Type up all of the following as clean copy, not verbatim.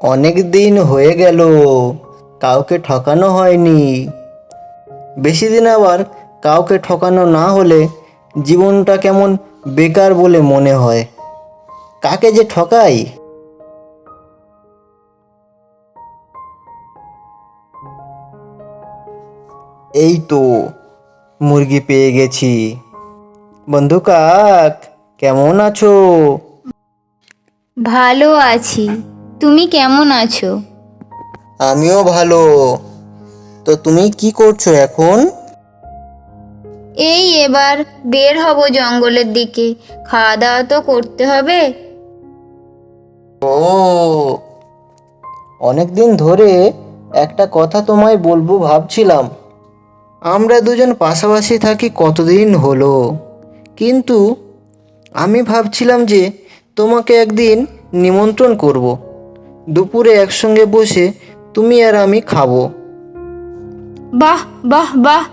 অনেক দিন হয়ে গেল, কাউকে ঠকানো হয়নি। বেশি দিন আবার কাউকে ঠকানো না হলে জীবনটা কেমন বেকার বলে মনে হয়। কাকে যে ঠকাই। এই তো মুরগি পেয়ে গেছি। বন্ধু কাক, কেমন আছো? ভালো আছি। তুমি কেমন আছো? আমিও ভালো। তো তুমি কি করছো এখন? এই এবার বের হব জঙ্গলের দিকে, খাওয়া দাওয়া তো করতে হবে। ও, অনেক দিন ধরে একটা কথা তোমায় বলবো ভাবছিলাম। আমরা দুজন পাশাপাশি থাকি কতদিন হলো, কিন্তু আমি ভাবছিলাম যে তোমাকে একদিন নিমন্ত্রণ করব। দুপুরে একসঙ্গে বসে তুমি আর আমি খাবো। বাহ বাহ বাহ,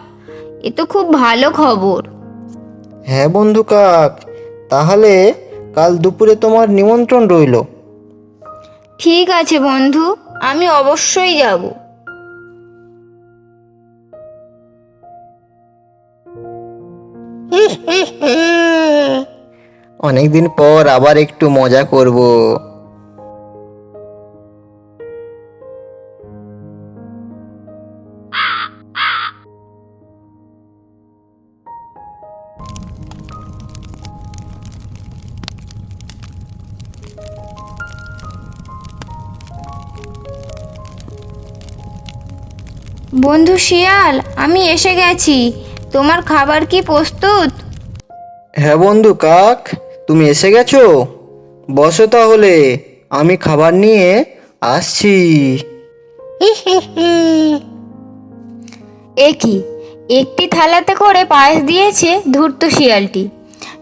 এ তো খুব ভালো খবর। হ্যাঁ বন্ধু কাক, তাহলে কাল দুপুরে তোমার নিমন্ত্রণ রইলো। ঠিক আছে বন্ধু, আমি অবশ্যই যাব। অনেকদিন পর আবার একটু মজা করব। বন্ধু শিয়াল, আমি এসে গেছি। তোমার খাবার কি প্রস্তুত? হ্যাঁ বন্ধু কাক, তুমি এসে গেছো। বসো তাহলে, আমি খাবার নিয়ে আসছি। এ কি, একটি থালাতে করে পায়েস দিয়েছে ধূর্ত শিয়ালটি।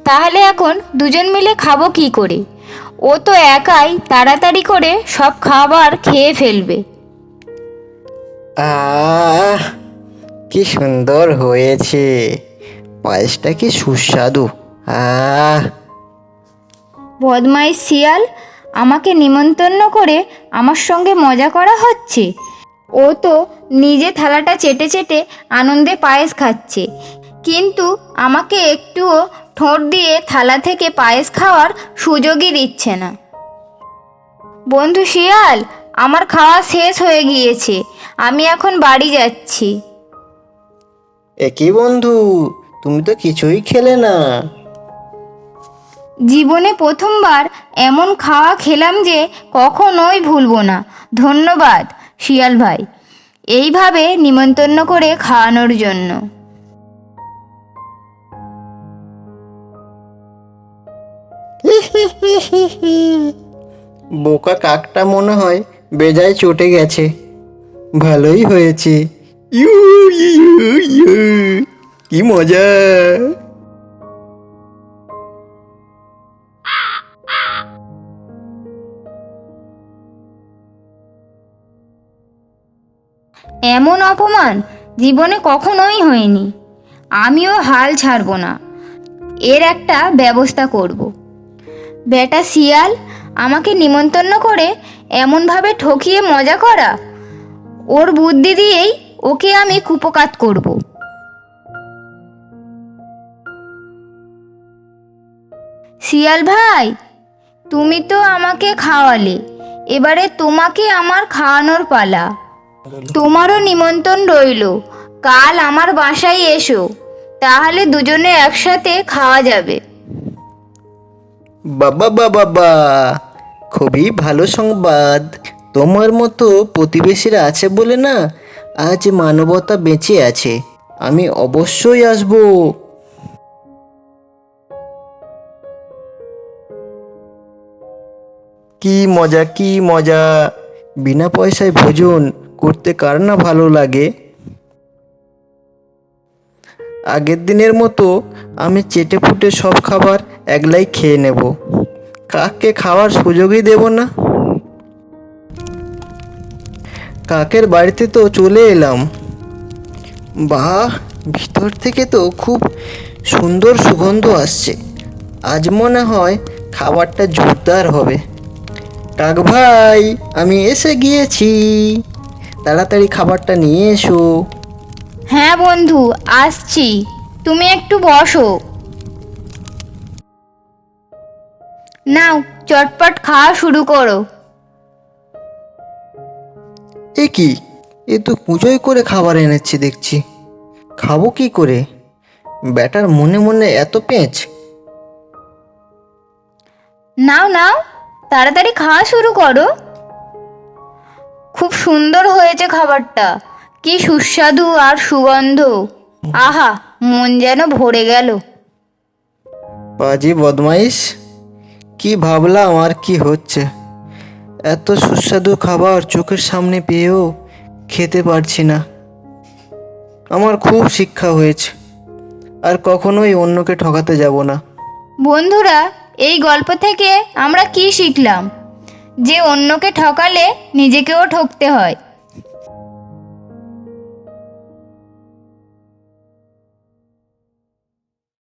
তাহলে এখন দুজন মিলে খাবো কি করে? ও তো একাই তাড়াতাড়ি করে সব খাবার খেয়ে ফেলবে। আহ, কি সুন্দর হয়েছে, পায়েসটা কি সুস্বাদু। আহ, বদমাইশ শিয়াল, আমাকে নিমন্ত্রণ করে আমার সঙ্গে মজা করা হচ্ছে। ও তো নিজে থালাটা চেটে চেটে আনন্দে পায়েস খাচ্ছে, কিন্তু আমাকে একটুও ঠোঁট দিয়ে থালা থেকে পায়েস খাওয়ার সুযোগই দিচ্ছে না। বন্ধু শিয়াল, আমার খাওয়া শেষ হয়ে গিয়েছে, আমি এখন বাড়ি যাচ্ছি। একই বন্ধু, তুমি তো কিছুই খেলে না। জীবনে প্রথমবার এমন খাওয়া খেলাম যে কখনোই ভুলবো না। ধন্যবাদ শিয়াল ভাই, এইভাবে নিমন্ত্রণ করে খাওয়ানোর জন্য। বোকা কাকটা মনে হয় বেজায় চটে গেছে। ভালোই হয়েছে। ইউ, ইউ, ইউ, কি মজা। এমন অপমান জীবনে কখনোই হয়নি। আমিও হাল ছাড়বো না, এর একটা ব্যবস্থা করব। বেটা শিয়াল, আমাকে নিমন্ত্রণ করে এমনভাবে ঠকিয়ে মজা করা, ওর বুদ্ধি দিয়েই ওকে আমি কুপকাত করব। শিয়াল ভাই, তুমি তো আমাকে খাওয়ালে, এবারে তোমাকে আমার খাওয়ানোর পালা। তোমারও নিমন্ত্রণ রইলো, কাল আমার বাসায় এসো, তাহলে দুজনে একসাথে খাওয়া যাবে। বাবা বাবা বা, খুবই ভালো সংবাদ। তোমার মতো প্রতিবেশীরা আছে বলে না আজ মানবতা বেঁচে আছে। আমি অবশ্যই আসবো। কি মজা, কি মজা। বিনা পয়সায় ভোজন করতে কার না ভালো লাগে। আগের দিনের মতো আমি চেটেপুটে সব খাবার একলাই খেয়ে নেব। কাককে খাওয়ার সুযোগই দেব না। কাকের বাড়িতে তো চলে এলাম। বাহ, ভিতর থেকে তো খুব সুন্দর সুগন্ধ আসছে। আজ মনে হয় খাবারটা জোরদার হবে। কাক ভাই, আমি এসে গিয়েছি, তাড়াতাড়ি খাবারটা নিয়ে এসো। হ্যাঁ বন্ধু, আসছি, তুমি একটু বসো। নাও, চটপট খাওয়া শুরু করো। এ কি, এ তো পুজোই করে খাবার এনেছি দেখছি। খাবো কি করে? ব্যাটার মনে মনে এত পেঁচ। নাও নাও, তাড়াতাড়ি খাওয়া শুরু করো। খুব সুন্দর হয়েছে খাবারটা, কি সুস্বাদু আর সুগন্ধ। আহা, মন যেন ভরে গেল। পাজি বদমাইশ, কি ভাবলাম আর কি হচ্ছে। এত সুস্বাদু খাবার চোখের সামনে পেয়েও খেতে পারছি না। আমার খুব শিক্ষা হয়েছে, আর কখনোই অন্যকে ঠকাতে যাব না। বন্ধুরা, এই গল্প থেকে আমরা কি শিখলাম? যে অন্যকে ঠকালে নিজেকেও ঠকতে হয়।